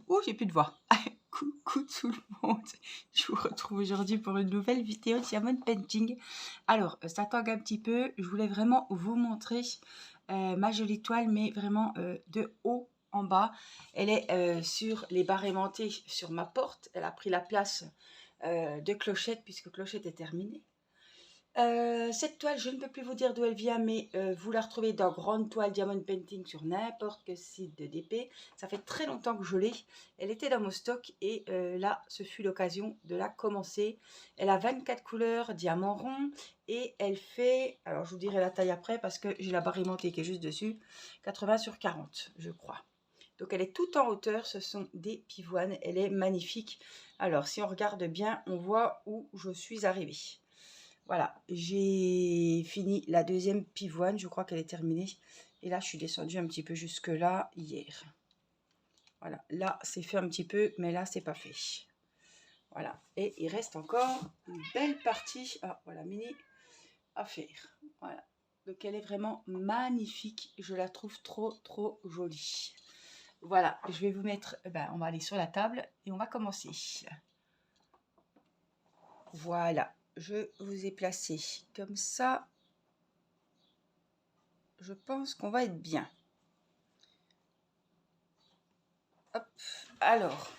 Oh, j'ai plus de voix. Coucou tout le monde. Je vous retrouve aujourd'hui pour une nouvelle vidéo de Diamond Painting. Alors, ça tangue un petit peu. Je voulais vraiment vous montrer ma jolie toile, mais vraiment de haut en bas. Elle est sur les barres aimantées sur ma porte. Elle a pris la place de Clochette, puisque Clochette est terminée. Cette toile, je ne peux plus vous dire d'où elle vient, mais vous la retrouvez dans Grande Toile Diamond Painting sur n'importe quel site de DP. Ça fait très longtemps que je l'ai. Elle était dans mon stock et là, ce fut l'occasion de la commencer. Elle a 24 couleurs, diamant rond, et elle fait, alors je vous dirai la taille après parce que j'ai la barre aimantée qui est juste dessus, 80 sur 40, je crois. Donc elle est toute en hauteur, ce sont des pivoines, elle est magnifique. Alors si on regarde bien, on voit où je suis arrivée. Voilà, j'ai fini la deuxième pivoine, je crois qu'elle est terminée. Et là, je suis descendue un petit peu jusque là hier. Voilà, là, c'est fait un petit peu, mais là, c'est pas fait. Voilà, et il reste encore une belle partie, ah, voilà, mini à faire. Voilà, donc elle est vraiment magnifique. Je la trouve trop jolie. Voilà, je vais vous mettre, on va aller sur la table et on va commencer. Voilà, je vous ai placé comme ça. Je pense qu'on va être bien. Hop, alors,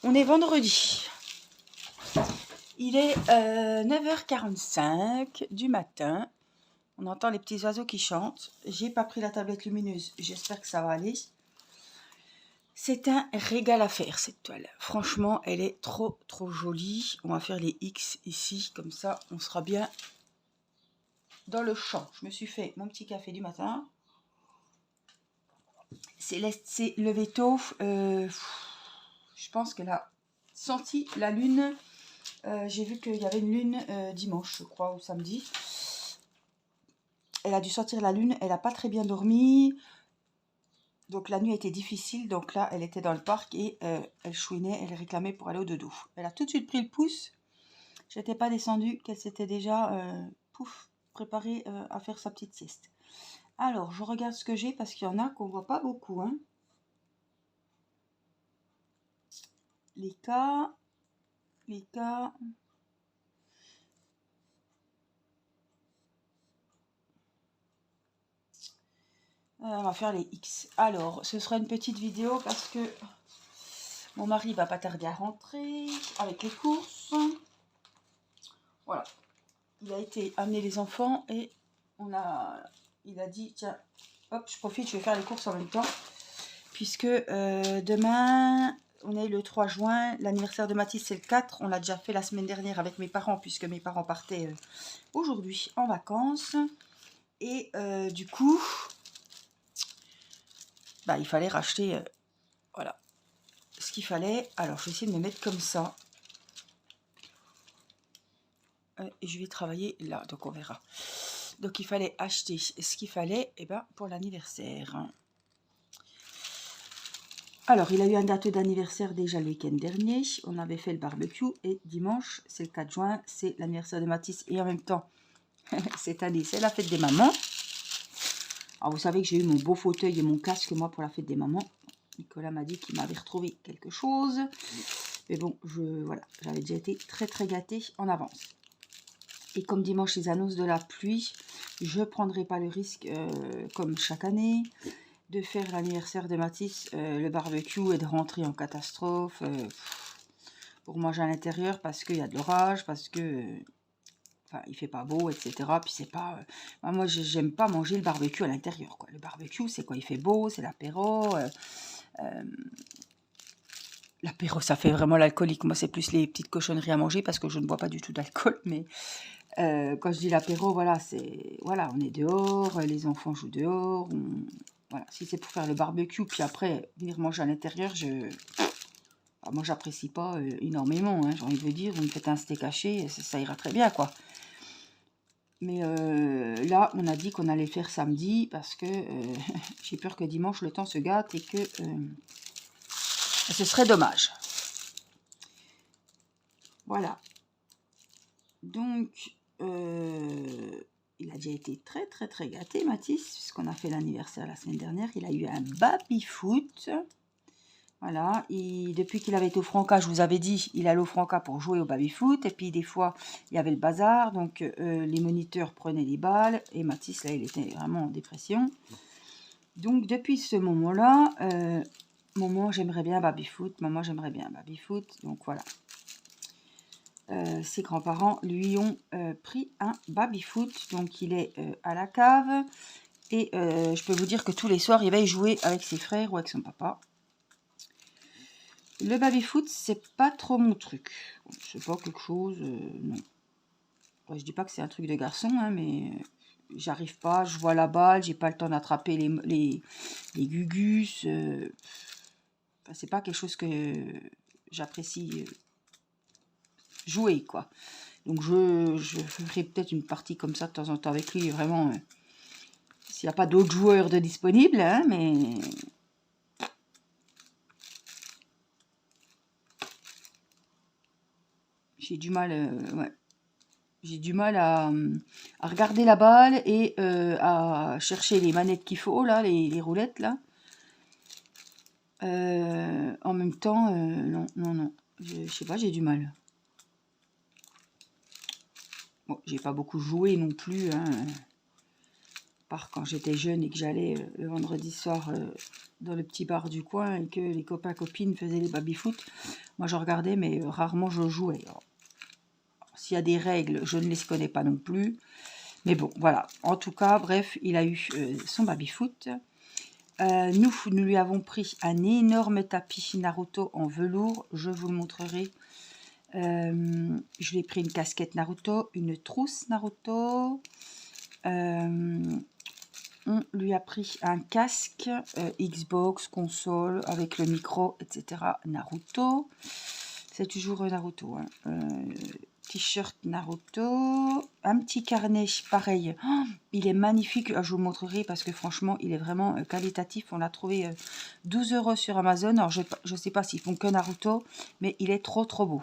on est vendredi. Il est 9h45 du matin. On entend les petits oiseaux qui chantent. J'ai pas pris la tablette lumineuse. J'espère que ça va aller. C'est un régal à faire cette toile. Franchement, elle est trop jolie. On va faire les X ici. Comme ça, on sera bien dans le champ. Je me suis fait mon petit café du matin. Céleste s'est levée tôt. Je pense qu'elle a senti la lune. J'ai vu qu'il y avait une lune dimanche, je crois, ou samedi. Elle a dû sortir la lune. Elle n'a pas très bien dormi. Donc la nuit était difficile. Donc là, elle était dans le parc et elle chouinait. Elle réclamait pour aller au dodo. Elle a tout de suite pris le pouce. Je n'étais pas descendue, qu'elle s'était déjà préparée à faire sa petite sieste. Alors, je regarde ce que j'ai parce qu'il y en a qu'on ne voit pas beaucoup. Hein. Les cas. On va faire les X. Alors, ce sera une petite vidéo parce que mon mari va pas tarder à rentrer avec les courses. Voilà. Il a été amener les enfants et il a dit, tiens, hop, je profite, je vais faire les courses en même temps. Puisque demain, on est le 3 juin, l'anniversaire de Mathis c'est le 4. On l'a déjà fait la semaine dernière avec mes parents puisque mes parents partaient aujourd'hui en vacances. Et du coup, il fallait racheter, voilà, ce qu'il fallait. Alors, je vais essayer de me mettre comme ça. Et je vais travailler là, donc on verra. Donc, il fallait acheter ce qu'il fallait pour l'anniversaire. Alors, il a eu un gâteau d'anniversaire déjà le week-end dernier. On avait fait le barbecue et dimanche, c'est le 4 juin, c'est l'anniversaire de Mathis. Et en même temps, cette année, c'est la fête des mamans. Alors, vous savez que j'ai eu mon beau fauteuil et mon casque, moi, pour la fête des mamans. Nicolas m'a dit qu'il m'avait retrouvé quelque chose. Mais bon, voilà, j'avais déjà été très gâtée en avance. Et comme dimanche, les annonces de la pluie, je ne prendrai pas le risque, comme chaque année, de faire l'anniversaire de Mathis, le barbecue et de rentrer en catastrophe pour manger à l'intérieur parce qu'il y a de l'orage, parce que il fait pas beau, etc. Puis c'est pas... moi, j'aime pas manger le barbecue à l'intérieur, quoi. Le barbecue, c'est quoi? Il fait beau, c'est l'apéro. L'apéro, ça fait vraiment l'alcoolique. Moi, c'est plus les petites cochonneries à manger parce que je ne bois pas du tout d'alcool. Mais quand je dis l'apéro, voilà, on est dehors, les enfants jouent dehors. Voilà, si c'est pour faire le barbecue, puis après venir manger à l'intérieur, moi, j'apprécie pas énormément. Hein, j'ai envie de vous dire, vous me faites un steak haché, ça ira très bien, quoi. Mais là, on a dit qu'on allait le faire samedi parce que j'ai peur que dimanche, le temps se gâte et que ce serait dommage. Voilà. Donc, il a déjà été très gâté, Mathis, puisqu'on a fait l'anniversaire la semaine dernière. Il a eu un baby-foot. Voilà, depuis qu'il avait été au Franca, je vous avais dit, il allait au Franca pour jouer au baby-foot. Et puis des fois, il y avait le bazar. Donc les moniteurs prenaient les balles. Et Mathis, là, il était vraiment en dépression. Donc depuis ce moment-là, maman, j'aimerais bien baby-foot. Maman, j'aimerais bien baby-foot. Donc voilà. Ses grands-parents lui ont pris un baby-foot. Donc il est à la cave. Et je peux vous dire que tous les soirs, il va y jouer avec ses frères ou avec son papa. Le baby-foot, c'est pas trop mon truc. C'est pas quelque chose... non. Ouais, je dis pas que c'est un truc de garçon, hein, mais j'arrive pas. Je vois la balle, j'ai pas le temps d'attraper les gugus. Enfin, c'est pas quelque chose que j'apprécie jouer, quoi. Donc je ferai peut-être une partie comme ça de temps en temps avec lui, vraiment... s'il n'y a pas d'autres joueurs de disponibles, hein, mais... J'ai du mal, ouais. J'ai du mal à regarder la balle et à chercher les manettes qu'il faut, là, les roulettes, là. En même temps, non, non, non. Je sais pas, j'ai du mal. Bon, j'ai pas beaucoup joué non plus, hein. Par quand j'étais jeune et que j'allais le vendredi soir dans le petit bar du coin et que les copains-copines faisaient les baby-foot. Moi, je regardais, mais rarement je jouais. S'il y a des règles, je ne les connais pas non plus. Mais bon, voilà. En tout cas, bref, il a eu son baby-foot. Nous lui avons pris un énorme tapis Naruto en velours. Je vous le montrerai. Je lui ai pris une casquette Naruto, une trousse Naruto. On lui a pris un casque Xbox, console, avec le micro, etc. Naruto. C'est toujours Naruto, hein. T-shirt Naruto, un petit carnet pareil, oh, il est magnifique, je vous le montrerai parce que franchement il est vraiment qualitatif, on l'a trouvé 12 € sur Amazon, alors je ne sais pas s'ils font que Naruto, mais il est trop beau.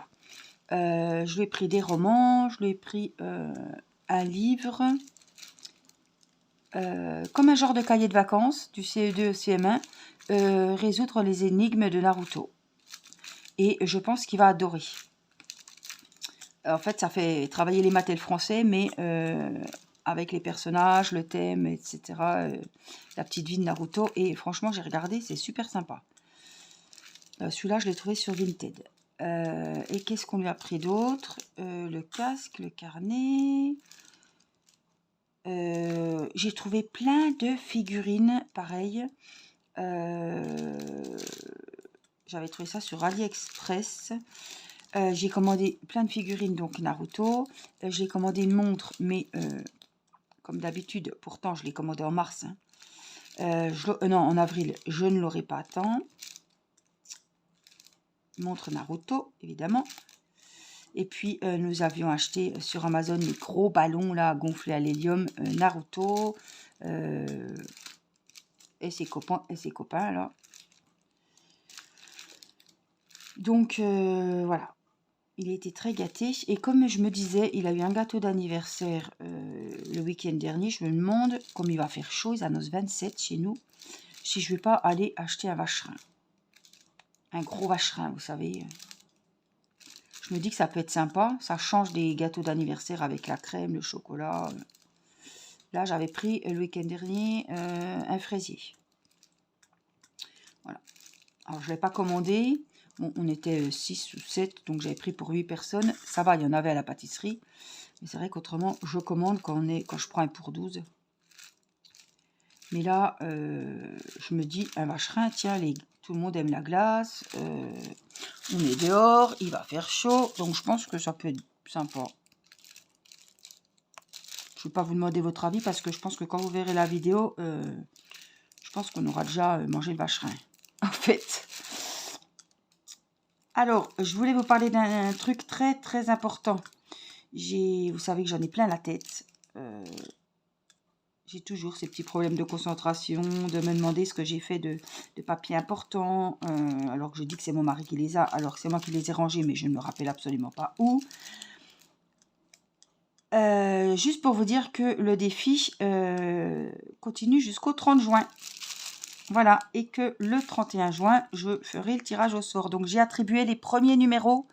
Je lui ai pris des romans, je lui ai pris un livre, comme un genre de cahier de vacances du CE2 CM1, résoudre les énigmes de Naruto, et je pense qu'il va adorer. En fait, ça fait travailler les maths et le français, mais avec les personnages, le thème, etc. La petite vie de Naruto. Et franchement, j'ai regardé, c'est super sympa. Celui-là, je l'ai trouvé sur Vinted. Et qu'est-ce qu'on lui a pris d'autre? Le casque, le carnet. J'ai trouvé plein de figurines, pareil. J'avais trouvé ça sur AliExpress. J'ai commandé plein de figurines, donc Naruto. J'ai commandé une montre, mais comme d'habitude, pourtant je l'ai commandée en mars. Hein. Non, en avril, je ne l'aurai pas à temps. Montre Naruto, évidemment. Et puis, nous avions acheté sur Amazon les gros ballons là, gonflés à l'hélium Naruto. Et ses copains là. Donc, voilà. Il était très gâté. Et comme je me disais, il a eu un gâteau d'anniversaire le week-end dernier. Je me demande, comme il va faire chaud, il annonce 27 chez nous, si je ne vais pas aller acheter un vacherin. Un gros vacherin, vous savez. Je me dis que ça peut être sympa. Ça change des gâteaux d'anniversaire avec la crème, le chocolat. Là, j'avais pris le week-end dernier un fraisier. Voilà. Alors, je ne l'ai pas commandé. Bon, on était 6 ou 7, donc j'avais pris pour 8 personnes. Ça va, il y en avait à la pâtisserie. Mais c'est vrai qu'autrement, je commande quand je prends un pour 12. Mais là, je me dis, un vacherin, tiens, tout le monde aime la glace. On est dehors, il va faire chaud. Donc, je pense que ça peut être sympa. Je ne vais pas vous demander votre avis parce que je pense que quand vous verrez la vidéo, je pense qu'on aura déjà mangé le vacherin. En fait... Alors, je voulais vous parler d'un truc très important. Vous savez que j'en ai plein la tête. J'ai toujours ces petits problèmes de concentration, de me demander ce que j'ai fait de papiers importants, alors que je dis que c'est mon mari qui les a, alors que c'est moi qui les ai rangés, mais je ne me rappelle absolument pas où. Juste pour vous dire que le défi continue jusqu'au 30 juin. Voilà, et que le 31 juin, je ferai le tirage au sort. Donc, j'ai attribué les premiers numéros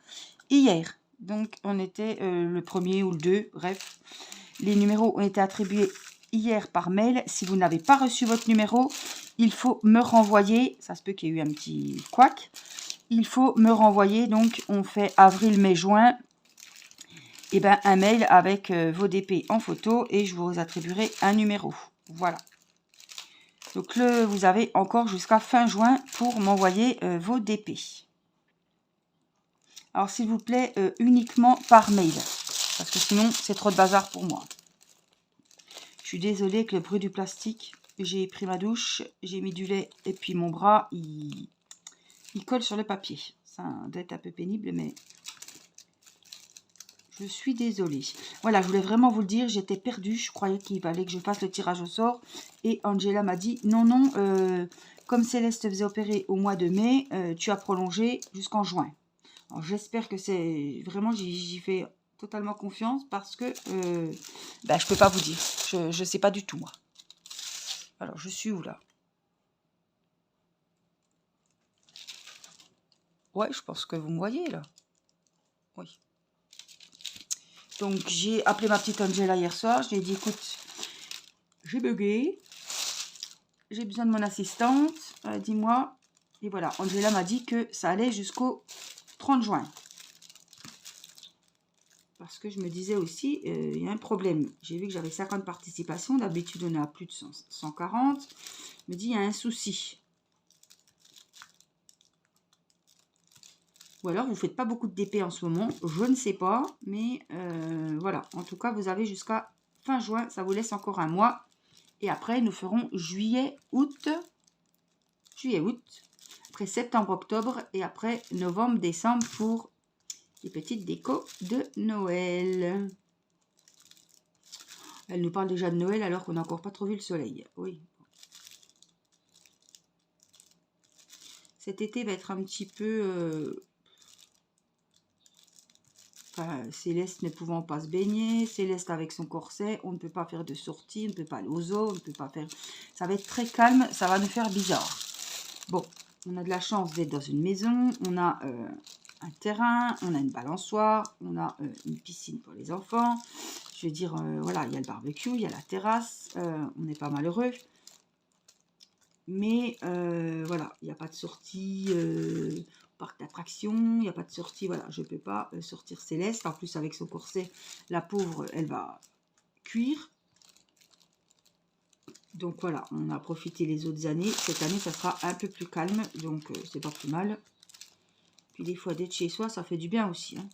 hier. Donc, on était le premier ou le 2, bref. Les numéros ont été attribués hier par mail. Si vous n'avez pas reçu votre numéro, il faut me renvoyer. Ça se peut qu'il y ait eu un petit couac. Il faut me renvoyer. Donc, on fait avril, mai, juin. Et ben, un mail avec vos DP en photo et je vous attribuerai un numéro. Voilà. Donc, vous avez encore jusqu'à fin juin pour m'envoyer vos DP. Alors, s'il vous plaît, uniquement par mail. Parce que sinon, c'est trop de bazar pour moi. Je suis désolée avec le bruit du plastique. J'ai pris ma douche, j'ai mis du lait et puis mon bras, il colle sur le papier. Ça doit être un peu pénible, mais je suis désolée. Voilà, je voulais vraiment vous le dire, j'étais perdue. Je croyais qu'il fallait que je fasse le tirage au sort. Et Angela m'a dit, non, comme Céleste faisait opérer au mois de mai, tu as prolongé jusqu'en juin. Alors, j'espère que c'est... Vraiment, j'y fais totalement confiance parce que je peux pas vous dire. Je sais pas du tout, moi. Alors, je suis où, là? Ouais, je pense que vous me voyez, là. Oui. Donc, j'ai appelé ma petite Angela hier soir. Je lui ai dit, écoute, j'ai bugué. J'ai besoin de mon assistante. Dis-moi. Et voilà, Angela m'a dit que ça allait jusqu'au 30 juin. Parce que je me disais aussi, il y a un problème. J'ai vu que j'avais 50 participations. D'habitude, on est à plus de 140. Je me dis, il y a un souci. Ou alors, vous ne faites pas beaucoup de DP en ce moment. Je ne sais pas. Mais voilà. En tout cas, vous avez jusqu'à fin juin. Ça vous laisse encore un mois. Et après, nous ferons juillet, août. Après septembre, octobre. Et après novembre, décembre pour les petites décos de Noël. Elle nous parle déjà de Noël alors qu'on n'a encore pas trop vu le soleil. Oui. Cet été va être un petit peu... Céleste ne pouvant pas se baigner, Céleste avec son corset, on ne peut pas faire de sortie, on ne peut pas aller aux zoos, on ne peut pas faire... Ça va être très calme, ça va nous faire bizarre. Bon, on a de la chance d'être dans une maison, on a un terrain, on a une balançoire, on a une piscine pour les enfants. Je veux dire, voilà, il y a le barbecue, il y a la terrasse, on n'est pas malheureux. Mais voilà, il n'y a pas de sortie parc d'attraction, il n'y a pas de sortie, voilà, je ne peux pas sortir Céleste. En plus, avec son corset, la pauvre, elle va cuire. Donc voilà, on a profité les autres années. Cette année, ça sera un peu plus calme, donc c'est pas plus mal. Puis des fois, d'être chez soi, ça fait du bien aussi, hein.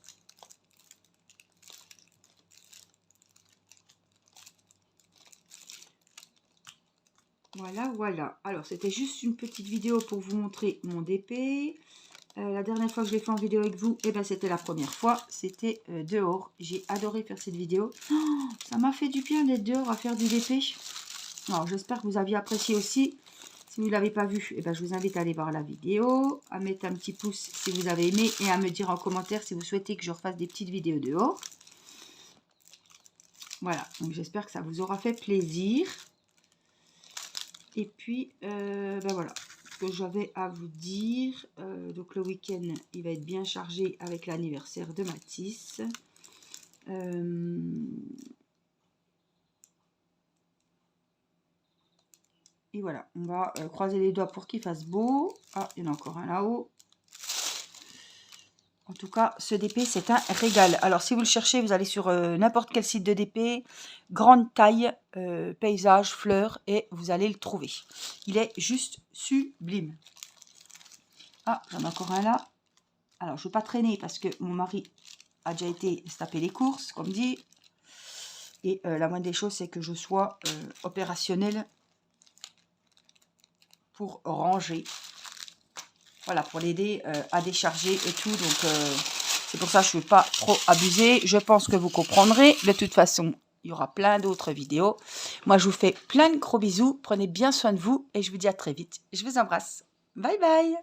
Voilà, voilà. Alors, c'était juste une petite vidéo pour vous montrer mon DP. La dernière fois que je l'ai fait en vidéo avec vous, c'était la première fois. C'était dehors. J'ai adoré faire cette vidéo. Oh, ça m'a fait du bien d'être dehors à faire du DP. Alors, j'espère que vous aviez apprécié aussi. Si vous ne l'avez pas vu, je vous invite à aller voir la vidéo, à mettre un petit pouce si vous avez aimé et à me dire en commentaire si vous souhaitez que je refasse des petites vidéos dehors. Voilà, donc j'espère que ça vous aura fait plaisir. Et puis, voilà ce que j'avais à vous dire. Donc le week-end, il va être bien chargé avec l'anniversaire de Mathis. Et voilà, on va croiser les doigts pour qu'il fasse beau. Ah, il y en a encore un là-haut. En tout cas, ce DP, c'est un régal. Alors, si vous le cherchez, vous allez sur n'importe quel site de DP, grande taille, paysage, fleurs, et vous allez le trouver. Il est juste sublime. Ah, j'en ai encore un là. Alors, je ne veux pas traîner parce que mon mari a déjà été se taper les courses, comme dit. Et la moindre des choses, c'est que je sois opérationnelle pour ranger. Voilà, pour l'aider à décharger et tout. Donc, c'est pour ça que je ne veux pas trop abuser. Je pense que vous comprendrez. De toute façon, il y aura plein d'autres vidéos. Moi, je vous fais plein de gros bisous. Prenez bien soin de vous et je vous dis à très vite. Je vous embrasse. Bye bye.